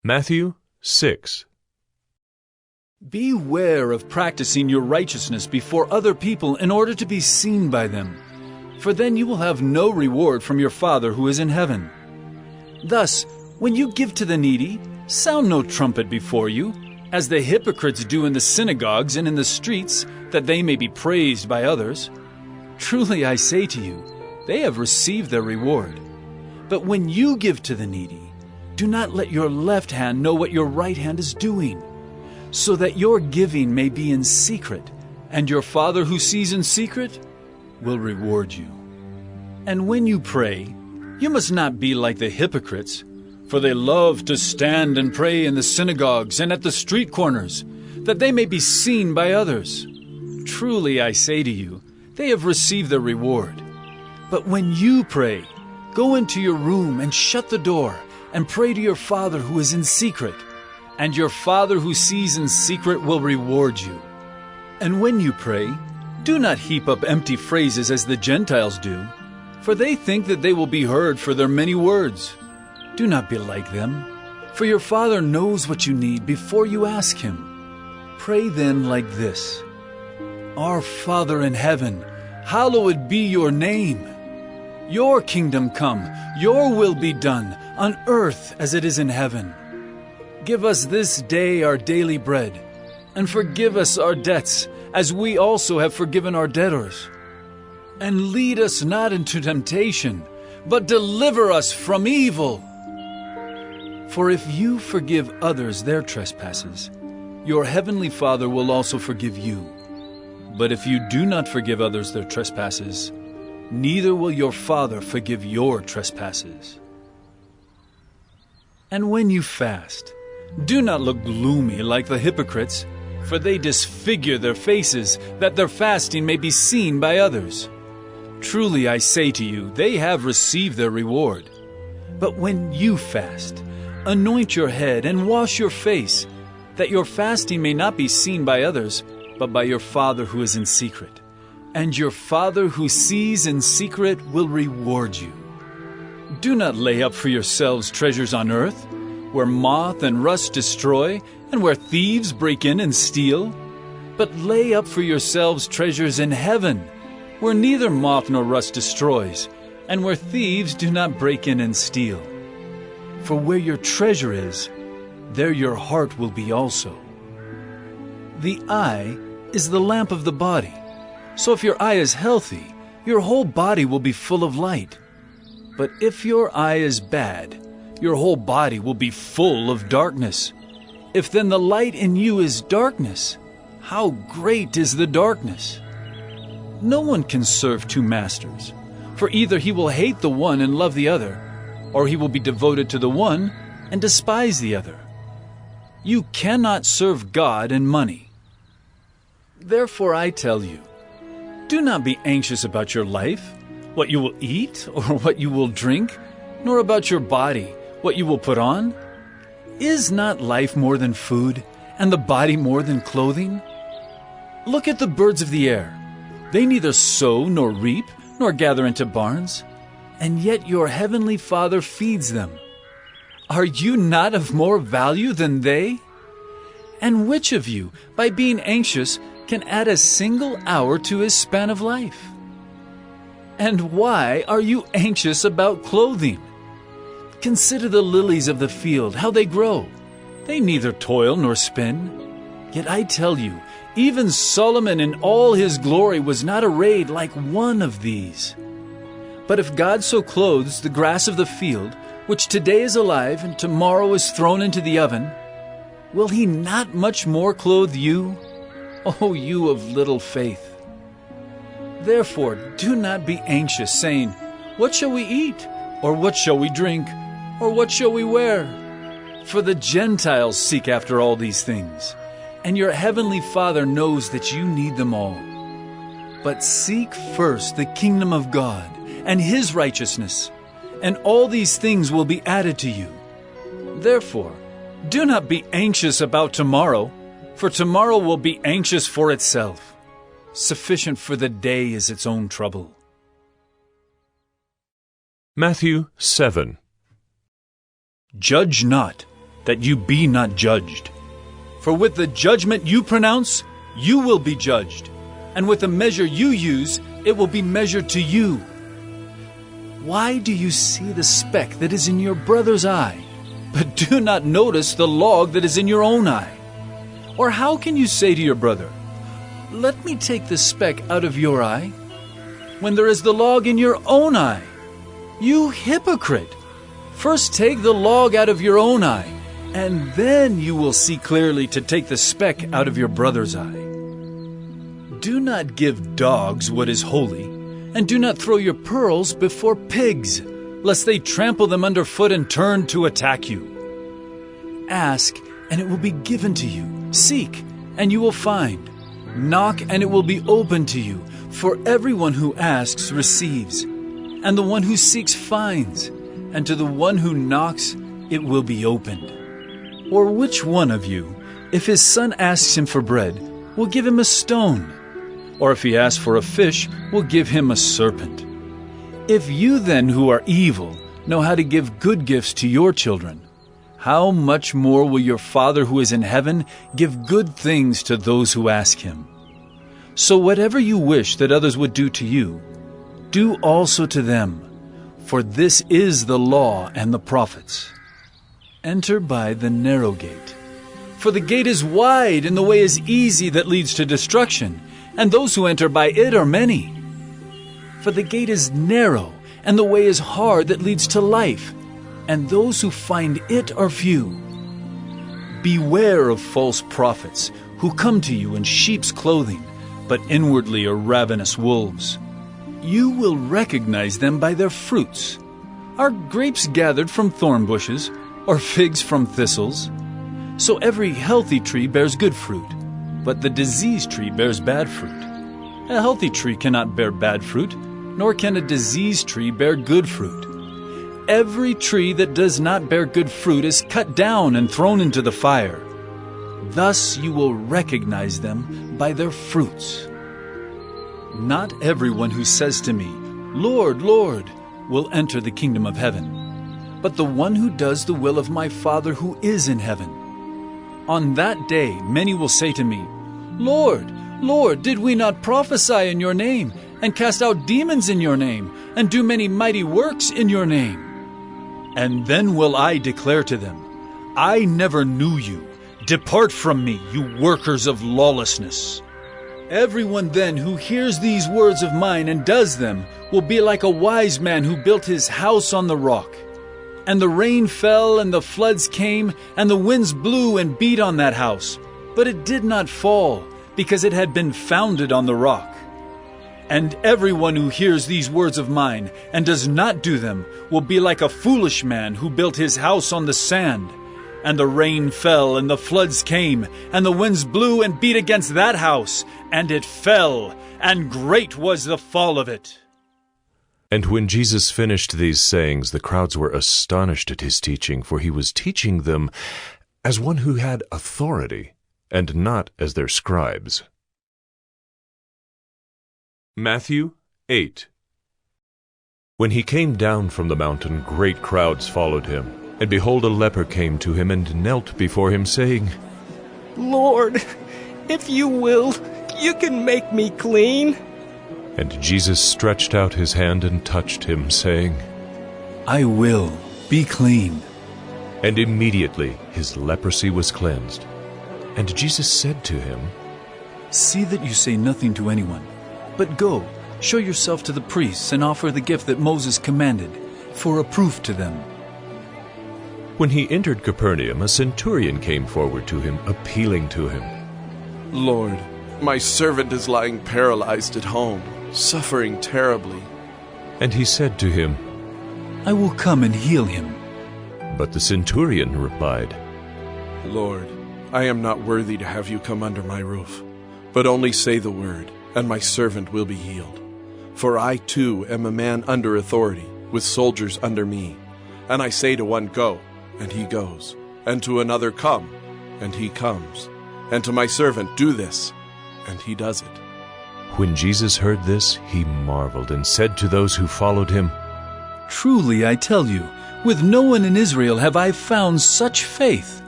Matthew 6. Beware of practicing your righteousness before other people in order to be seen by them, for then you will have no reward from your Father who is in heaven. Thus, when you give to the needy, sound no trumpet before you, as the hypocrites do in the synagogues and in the streets, that they may be praised by others. Truly I say to you, they have received their reward. But when you give to the needy, do not let your left hand know what your right hand is doing, so that your giving may be in secret, and your Father who sees in secret will reward you. And when you pray, you must not be like the hypocrites, for they love to stand and pray in the synagogues and at the street corners, that they may be seen by others. Truly I say to you, they have received their reward. But when you pray, go into your room and shut the door, and pray to your Father who is in secret, and your Father who sees in secret will reward you. And when you pray, do not heap up empty phrases as the Gentiles do, for they think that they will be heard for their many words. Do not be like them, for your Father knows what you need before you ask Him. Pray then like this: Our Father in heaven, hallowed be your name. Your kingdom come, your will be done, on earth as it is in heaven. Give us this day our daily bread, and forgive us our debts, as we also have forgiven our debtors. And lead us not into temptation, but deliver us from evil. For if you forgive others their trespasses, your heavenly Father will also forgive you. But if you do not forgive others their trespasses, neither will your Father forgive your trespasses. And when you fast, do not look gloomy like the hypocrites, for they disfigure their faces, that their fasting may be seen by others. Truly I say to you, they have received their reward. But when you fast, anoint your head and wash your face, that your fasting may not be seen by others, but by your Father who is in secret. And your Father who sees in secret will reward you. Do not lay up for yourselves treasures on earth, where moth and rust destroy, and where thieves break in and steal. But lay up for yourselves treasures in heaven, where neither moth nor rust destroys, and where thieves do not break in and steal. For where your treasure is, there your heart will be also. The eye is the lamp of the body. So if your eye is healthy, your whole body will be full of light. But if your eye is bad, your whole body will be full of darkness. If then the light in you is darkness, how great is the darkness! No one can serve two masters, for either he will hate the one and love the other, or he will be devoted to the one and despise the other. You cannot serve God and money. Therefore I tell you, do not be anxious about your life, what you will eat or what you will drink, nor about your body, what you will put on. Is not life more than food, and the body more than clothing? Look at the birds of the air. They neither sow nor reap, nor gather into barns, and yet your heavenly Father feeds them. Are you not of more value than they? And which of you, by being anxious, can add a single hour to his span of life? And why are you anxious about clothing? Consider the lilies of the field, how they grow. They neither toil nor spin. Yet I tell you, even Solomon in all his glory was not arrayed like one of these. But if God so clothes the grass of the field, which today is alive and tomorrow is thrown into the oven, will he not much more clothe you, O you of little faith? Therefore do not be anxious, saying, What shall we eat? Or what shall we drink? Or what shall we wear? For the Gentiles seek after all these things, and your heavenly Father knows that you need them all. But seek first the kingdom of God and His righteousness, and all these things will be added to you. Therefore, do not be anxious about tomorrow, for tomorrow will be anxious for itself. Sufficient for the day is its own trouble. Matthew 7. Judge not, that you be not judged. For with the judgment you pronounce, you will be judged, and with the measure you use, it will be measured to you. Why do you see the speck that is in your brother's eye, but do not notice the log that is in your own eye? Or how can you say to your brother, "Let me take the speck out of your eye," when there is the log in your own eye? You hypocrite! First take the log out of your own eye, and then you will see clearly to take the speck out of your brother's eye. Do not give dogs what is holy, and do not throw your pearls before pigs, lest they trample them underfoot and turn to attack you. Ask, and it will be given to you. Seek, and you will find. Knock, and it will be opened to you. For everyone who asks receives, and the one who seeks finds, and to the one who knocks it will be opened. Or which one of you, if his son asks him for bread, will give him a stone? Or if he asks for a fish, will give him a serpent? If you then, who are evil, know how to give good gifts to your children, how much more will your Father who is in heaven give good things to those who ask him? So whatever you wish that others would do to you, do also to them, for this is the law and the prophets. Enter by the narrow gate. For the gate is wide and the way is easy that leads to destruction, and those who enter by it are many. For the gate is narrow and the way is hard that leads to life, and those who find it are few. Beware of false prophets who come to you in sheep's clothing, but inwardly are ravenous wolves. You will recognize them by their fruits. Are grapes gathered from thorn bushes, or figs from thistles? So every healthy tree bears good fruit, but the diseased tree bears bad fruit. A healthy tree cannot bear bad fruit, nor can a diseased tree bear good fruit. Every tree that does not bear good fruit is cut down and thrown into the fire. Thus you will recognize them by their fruits. Not everyone who says to me, "Lord, Lord," will enter the kingdom of heaven, but the one who does the will of my Father who is in heaven. On that day many will say to me, "Lord, Lord, did we not prophesy in your name, and cast out demons in your name, and do many mighty works in your name?" And then will I declare to them, "I never knew you. Depart from me, you workers of lawlessness." Everyone then who hears these words of mine and does them will be like a wise man who built his house on the rock. And the rain fell, and the floods came, and the winds blew and beat on that house. But it did not fall, because it had been founded on the rock. And everyone who hears these words of mine and does not do them will be like a foolish man who built his house on the sand. And the rain fell, and the floods came, and the winds blew and beat against that house, and it fell, and great was the fall of it. And when Jesus finished these sayings, the crowds were astonished at his teaching, for he was teaching them as one who had authority, and not as their scribes. Matthew 8. When he came down from the mountain, great crowds followed him. And behold, a leper came to him and knelt before him, saying, "Lord, if you will, you can make me clean." And Jesus stretched out his hand and touched him, saying, "I will, be clean." And immediately his leprosy was cleansed. And Jesus said to him, "See that you say nothing to anyone, but go, show yourself to the priests and offer the gift that Moses commanded, for a proof to them." When he entered Capernaum, a centurion came forward to him, appealing to him. "Lord, my servant is lying paralyzed at home, suffering terribly." And he said to him, "I will come and heal him." But the centurion replied, "Lord, I am not worthy to have you come under my roof, but only say the word, and my servant will be healed. For I too am a man under authority, with soldiers under me. And I say to one, 'Go,' and he goes, and to another, 'Come,' and he comes, and to my servant, 'Do this,' and he does it." When Jesus heard this, he marveled and said to those who followed him, Truly, I tell you, with no one in Israel have I found such faith.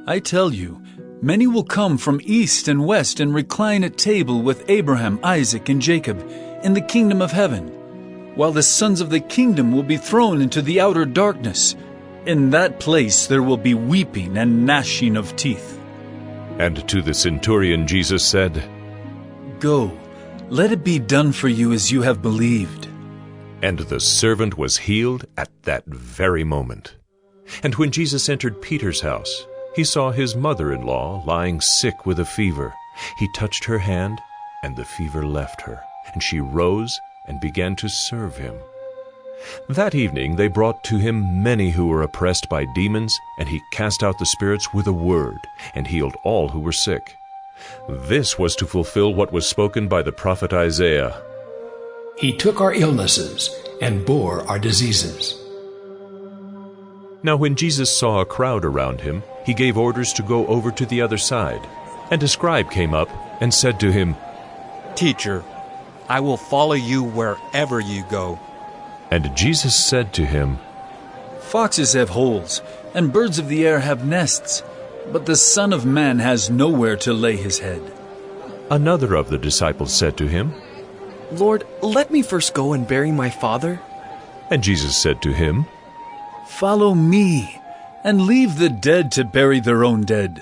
I tell you, many will come from east and west and recline at table with Abraham, Isaac, and Jacob in the kingdom of heaven, while the sons of the kingdom will be thrown into the outer darkness. In that place there will be weeping and gnashing of teeth. And to the centurion Jesus said, Go, let it be done for you as you have believed. And the servant was healed at that very moment. And when Jesus entered Peter's house, he saw his mother-in-law lying sick with a fever. He touched her hand, and the fever left her, and she rose and began to serve him. That evening they brought to him many who were oppressed by demons, and he cast out the spirits with a word, and healed all who were sick. This was to fulfill what was spoken by the prophet Isaiah. He took our illnesses and bore our diseases. Now when Jesus saw a crowd around him, he gave orders to go over to the other side. And a scribe came up and said to him, Teacher, I will follow you wherever you go. And Jesus said to him, Foxes have holes, and birds of the air have nests, but the Son of Man has nowhere to lay his head. Another of the disciples said to him, Lord, let me first go and bury my father. And Jesus said to him, Follow me, and leave the dead to bury their own dead.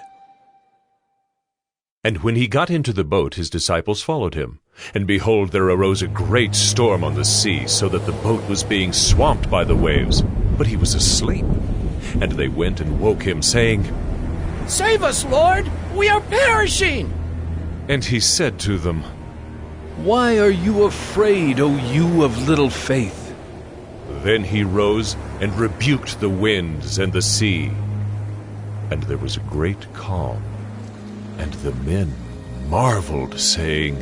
And when he got into the boat, his disciples followed him. And behold, there arose a great storm on the sea, so that the boat was being swamped by the waves. But he was asleep. And they went and woke him, saying, Save us, Lord! We are perishing! And he said to them, Why are you afraid, O you of little faith? Then he rose and rebuked the winds and the sea. And there was a great calm. And the men marveled, saying,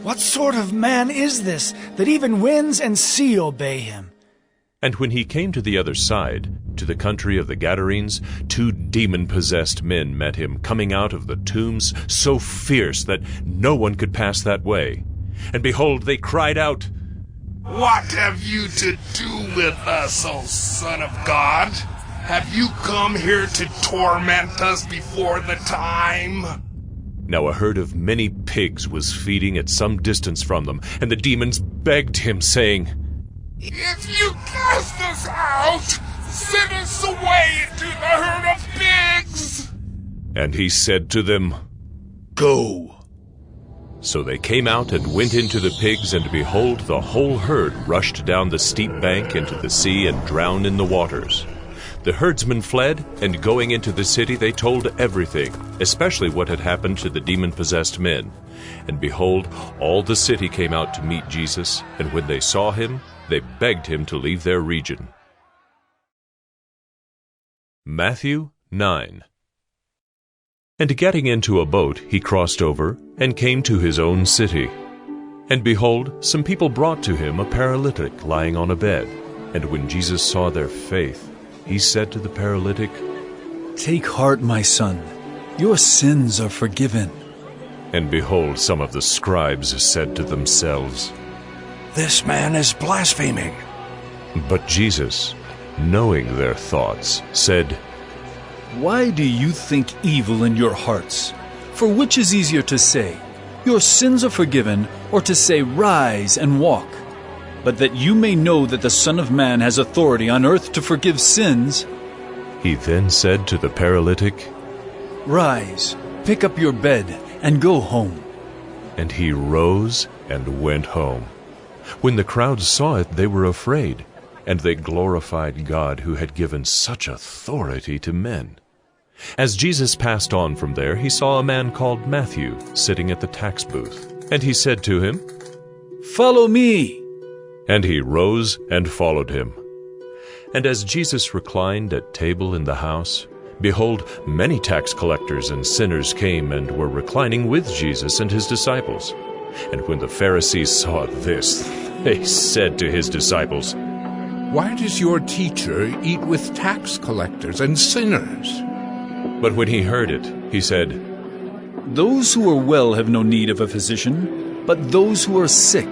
What sort of man is this, that even winds and sea obey him? And when he came to the other side, to the country of the Gadarenes, 2 demon-possessed men met him, coming out of the tombs, so fierce that no one could pass that way. And behold, they cried out, What have you to do with us, O Son of God? Have you come here to torment us before the time? Now a herd of many pigs was feeding at some distance from them, and the demons begged him, saying, If you cast us out, send us away into the herd of pigs. And he said to them, Go. So they came out and went into the pigs, and behold, the whole herd rushed down the steep bank into the sea and drowned in the waters. The herdsmen fled, and going into the city they told everything, especially what had happened to the demon-possessed men. And behold, all the city came out to meet Jesus, and when they saw him, they begged him to leave their region. Matthew 9. And getting into a boat, he crossed over, and came to his own city. And behold, some people brought to him a paralytic lying on a bed. And when Jesus saw their faith, he said to the paralytic, Take heart, my son, your sins are forgiven. And behold, some of the scribes said to themselves, This man is blaspheming. But Jesus, knowing their thoughts, said, Why do you think evil in your hearts? For which is easier to say, Your sins are forgiven, or to say, Rise and walk? But that you may know that the Son of Man has authority on earth to forgive sins. He then said to the paralytic, Rise, pick up your bed, and go home. And he rose and went home. When the crowd saw it, they were afraid, and they glorified God who had given such authority to men. As Jesus passed on from there, he saw a man called Matthew sitting at the tax booth. And he said to him, Follow me. And he rose and followed him. And as Jesus reclined at table in the house, behold, many tax collectors and sinners came and were reclining with Jesus and his disciples. And when the Pharisees saw this, they said to his disciples, Why does your teacher eat with tax collectors and sinners? But when he heard it, he said, Those who are well have no need of a physician, but those who are sick.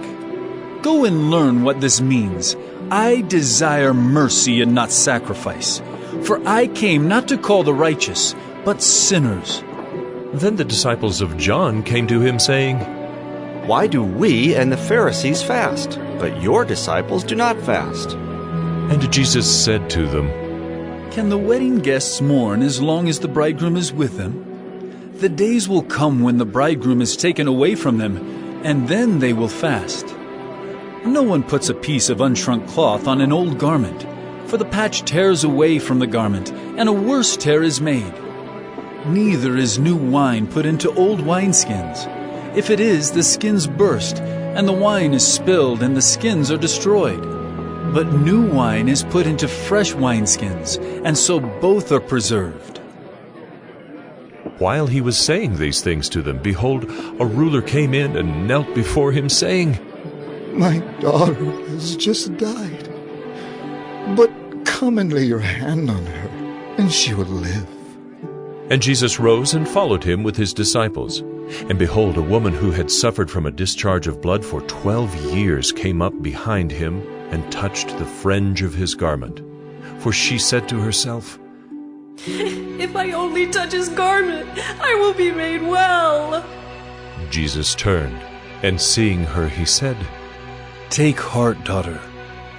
Go and learn what this means. I desire mercy and not sacrifice, for I came not to call the righteous, but sinners." Then the disciples of John came to him, saying, "Why do we and the Pharisees fast, but your disciples do not fast?" And Jesus said to them, Can the wedding guests mourn as long as the bridegroom is with them? The days will come when the bridegroom is taken away from them, and then they will fast. No one puts a piece of unshrunk cloth on an old garment, for the patch tears away from the garment, and a worse tear is made. Neither is new wine put into old wineskins. If it is, the skins burst, and the wine is spilled, and the skins are destroyed. But new wine is put into fresh wineskins, and so both are preserved. While he was saying these things to them, behold, a ruler came in and knelt before him, saying, "My daughter has just died, but come and lay your hand on her, and she will live." And Jesus rose and followed him with his disciples. And behold, a woman who had suffered from a discharge of blood for 12 years came up behind him and touched the fringe of his garment. For she said to herself, "If I only touch his garment, I will be made well." Jesus turned, and seeing her, he said, Take heart, daughter.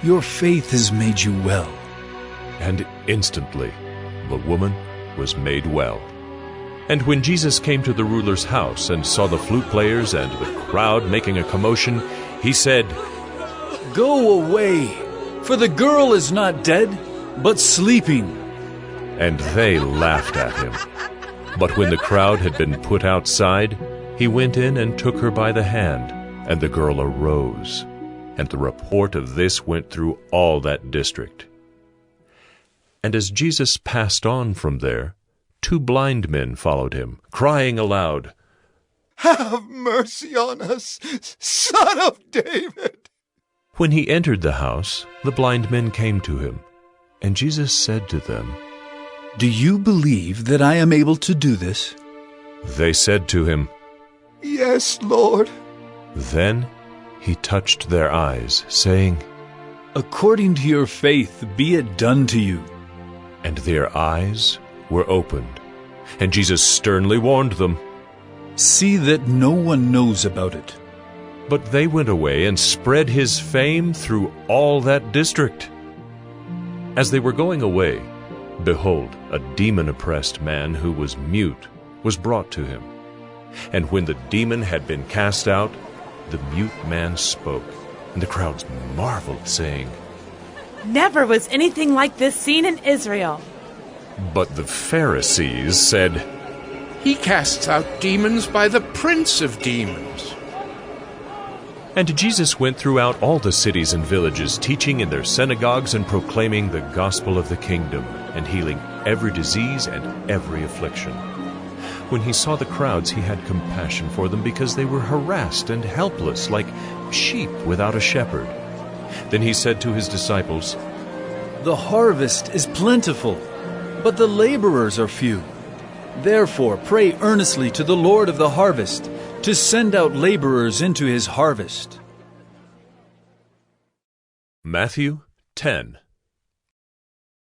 Your faith has made you well. And instantly the woman was made well. And when Jesus came to the ruler's house and saw the flute players and the crowd making a commotion, he said, Go away, for the girl is not dead, but sleeping. And they laughed at him. But when the crowd had been put outside, he went in and took her by the hand, and the girl arose. And the report of this went through all that district. And as Jesus passed on from there, 2 blind men followed him, crying aloud, "Have mercy on us, Son of David!" When he entered the house, the blind men came to him. And Jesus said to them, Do you believe that I am able to do this? They said to him, "Yes, Lord." Then he touched their eyes, saying, According to your faith be it done to you. And their eyes were opened. And Jesus sternly warned them. See that no one knows about it. But they went away and spread his fame through all that district. As they were going away, behold, a demon-oppressed man who was mute was brought to him. And when the demon had been cast out, the mute man spoke, and the crowds marveled, saying, Never was anything like this seen in Israel. But the Pharisees said, He casts out demons by the prince of demons. And Jesus went throughout all the cities and villages, teaching in their synagogues and proclaiming the gospel of the kingdom, and healing every disease and every affliction. When he saw the crowds, he had compassion for them, because they were harassed and helpless, like sheep without a shepherd. Then he said to his disciples, The harvest is plentiful, but the laborers are few. Therefore pray earnestly to the Lord of the harvest to send out laborers into his harvest. Matthew 10.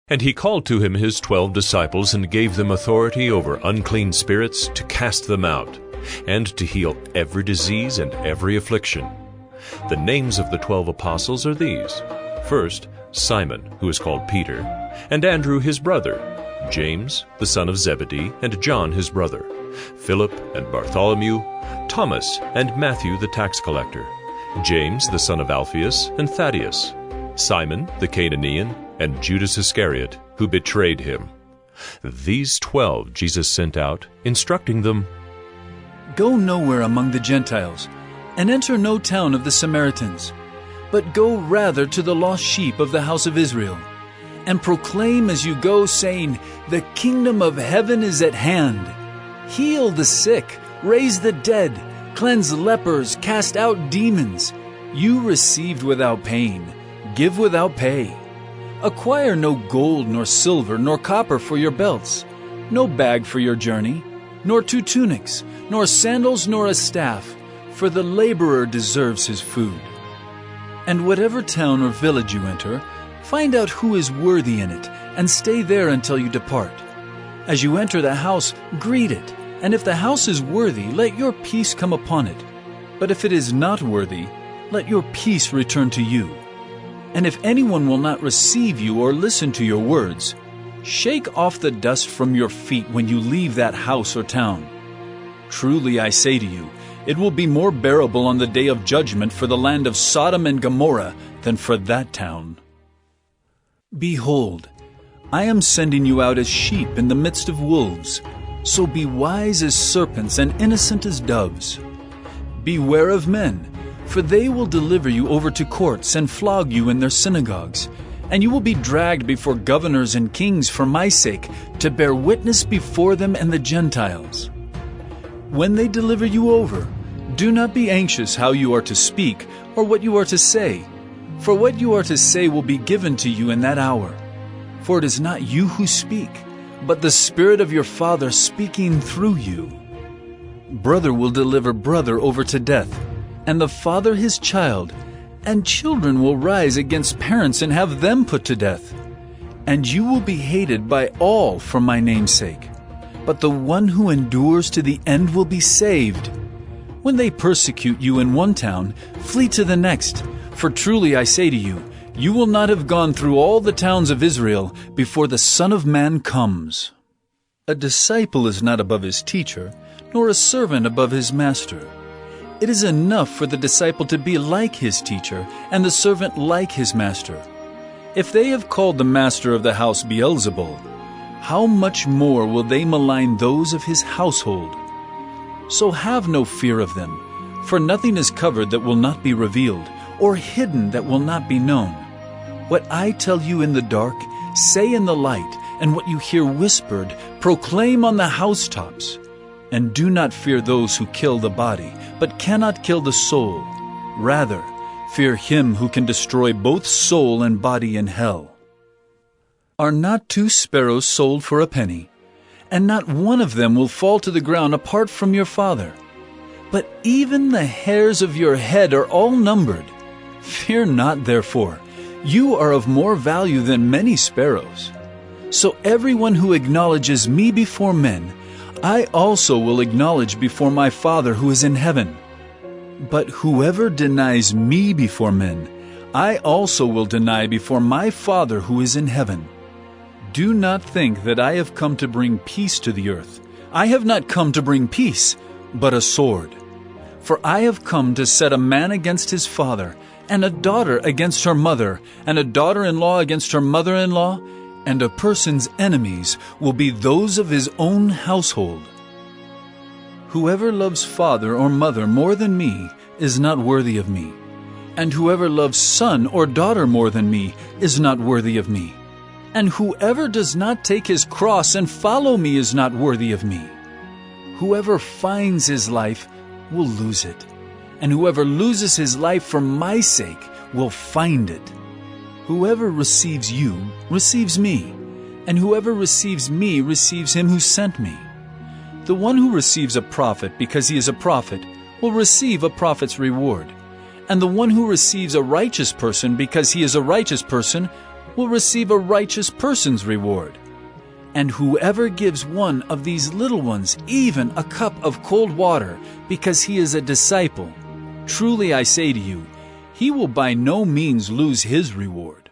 And he called to him his 12 disciples, and gave them authority over unclean spirits to cast them out, and to heal every disease and every affliction. The names of the 12 apostles are these: first, Simon, who is called Peter, and Andrew his brother, James, the son of Zebedee, and John his brother, Philip and Bartholomew, Thomas and Matthew the tax collector, James the son of Alphaeus and Thaddeus, Simon the Cananean, and Judas Iscariot, who betrayed him. These 12 Jesus sent out, instructing them, Go nowhere among the Gentiles, and enter no town of the Samaritans, but go rather to the lost sheep of the house of Israel, and proclaim as you go, saying, The kingdom of heaven is at hand. Heal the sick, raise the dead, cleanse lepers, cast out demons. You received without pain, give without pay. Acquire no gold, nor silver, nor copper for your belts, no bag for your journey, nor 2 tunics, nor sandals, nor a staff, for the laborer deserves his food. And whatever town or village you enter, find out who is worthy in it, and stay there until you depart. As you enter the house, greet it, and if the house is worthy, let your peace come upon it. But if it is not worthy, let your peace return to you. And if anyone will not receive you or listen to your words, shake off the dust from your feet when you leave that house or town. Truly I say to you, it will be more bearable on the day of judgment for the land of Sodom and Gomorrah than for that town. Behold, I am sending you out as sheep in the midst of wolves. So be wise as serpents and innocent as doves. Beware of men, for they will deliver you over to courts and flog you in their synagogues. And you will be dragged before governors and kings for my sake, to bear witness before them and the Gentiles. When they deliver you over, do not be anxious how you are to speak or what you are to say, for what you are to say will be given to you in that hour. For it is not you who speak, but the Spirit of your Father speaking through you. Brother will deliver brother over to death, and the father his child, and children will rise against parents and have them put to death. And you will be hated by all for my name's sake, but the one who endures to the end will be saved. When they persecute you in one town, flee to the next, for truly I say to you, you will not have gone through all the towns of Israel before the Son of Man comes. A disciple is not above his teacher, nor a servant above his master. It is enough for the disciple to be like his teacher, and the servant like his master. If they have called the master of the house Beelzebul, how much more will they malign those of his household? So have no fear of them, for nothing is covered that will not be revealed, or hidden that will not be known. What I tell you in the dark, say in the light, and what you hear whispered, proclaim on the housetops. And do not fear those who kill the body, but cannot kill the soul. Rather, fear him who can destroy both soul and body in hell. Are not 2 sparrows sold for a penny? And not one of them will fall to the ground apart from your Father. But even the hairs of your head are all numbered. Fear not, therefore. You are of more value than many sparrows. So everyone who acknowledges me before men, I also will acknowledge before my Father who is in heaven. But whoever denies me before men, I also will deny before my Father who is in heaven. Do not think that I have come to bring peace to the earth. I have not come to bring peace, but a sword. For I have come to set a man against his father, and a daughter against her mother, and a daughter-in-law against her mother-in-law, and a person's enemies will be those of his own household. Whoever loves father or mother more than me is not worthy of me, and whoever loves son or daughter more than me is not worthy of me. And whoever does not take his cross and follow me is not worthy of me. Whoever finds his life will lose it, and whoever loses his life for my sake will find it. Whoever receives you receives me, and whoever receives me receives him who sent me. The one who receives a prophet because he is a prophet will receive a prophet's reward, and the one who receives a righteous person because he is a righteous person will receive a righteous person's reward. And whoever gives one of these little ones even a cup of cold water because he is a disciple, truly I say to you, he will by no means lose his reward.